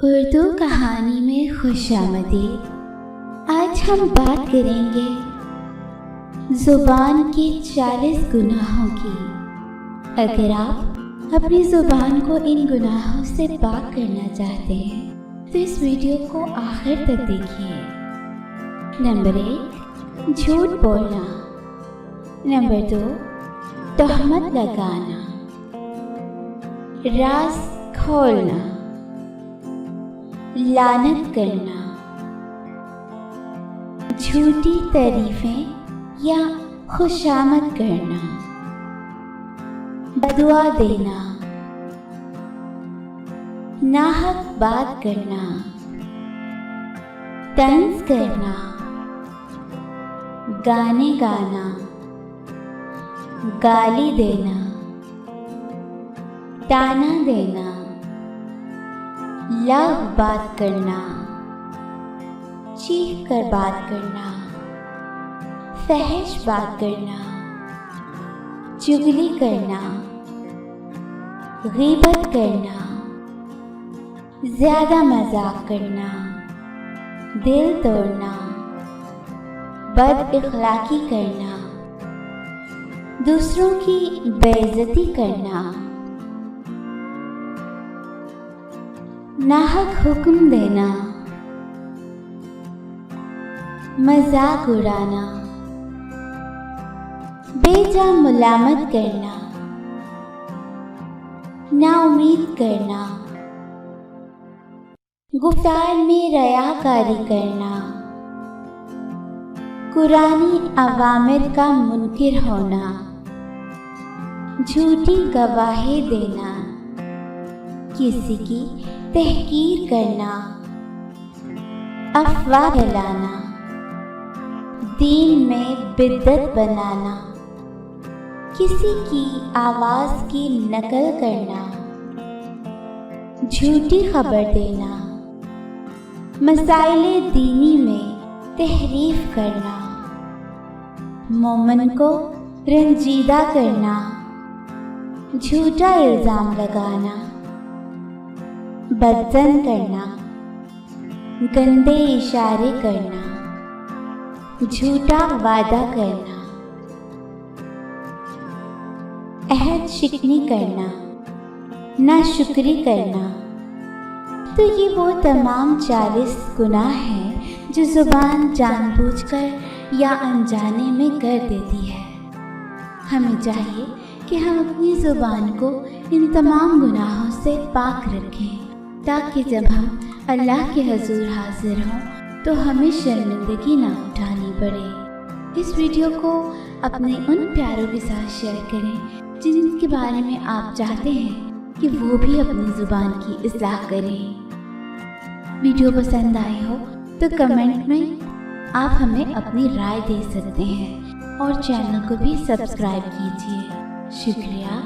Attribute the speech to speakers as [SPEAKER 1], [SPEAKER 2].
[SPEAKER 1] उर्दू कहानी में खुशामदीद। आज हम बात करेंगे ज़ुबान के 40 गुनाहों की। अगर आप अपनी ज़ुबान को इन गुनाहों से पाक करना चाहते हैं तो इस वीडियो को आखिर तक देखिए। नंबर 1, झूठ बोलना। नंबर 2, तहमत लगाना, राज खोलना, लानत करना, झूठी तारीफें या खुशामद करना, बदुआ देना, नाहक बात करना, तंज करना, गाने गाना, गाली देना, ताना देना, लव बात करना, चीख कर बात करना, फहश बात करना, चुगली करना, गीबत करना, ज्यादा मजाक करना, दिल तोड़ना, बद इखलाकी करना, दूसरों की बेइज्जती करना, नाहक हुक्म देना, मजाक उड़ाना, बेजा मुलामत करना, नाउम्मीद करना, गुफ्तार में रयाकारी करना, कुरानी अवामिर का मुनकिर होना, झूठी गवाही देना, किसी की तहकीर करना, अफवाह फैलाना, दीन में बिद्दत बनाना, किसी की आवाज़ की नकल करना, झूठी खबर देना, मसाइले दीनी में तहरीफ करना, मोमन को रंजीदा करना, झूठा इल्ज़ाम लगाना, बदजन करना, गंदे इशारे करना, झूठा वादा करना, अहद शिकनी करना, नाशुक्री करना। तो ये वो तमाम 40 गुनाह हैं जो ज़ुबान जानबूझकर या अनजाने में कर देती है। हमें चाहिए कि हम अपनी ज़ुबान को इन तमाम गुनाहों से पाक रखें ताकि जब हम अल्लाह के हजूर हाजिर हों तो हमें शर्मिंदगी ना उठानी पड़े। इस वीडियो को अपने उन प्यारों के साथ शेयर करें जिनके बारे में आप चाहते हैं कि वो भी अपनी ज़ुबान की इस्लाह करें। वीडियो पसंद आए हो तो कमेंट में आप हमें अपनी राय दे सकते हैं और चैनल को भी सब्सक्राइब कीजिए। शुक्रिया।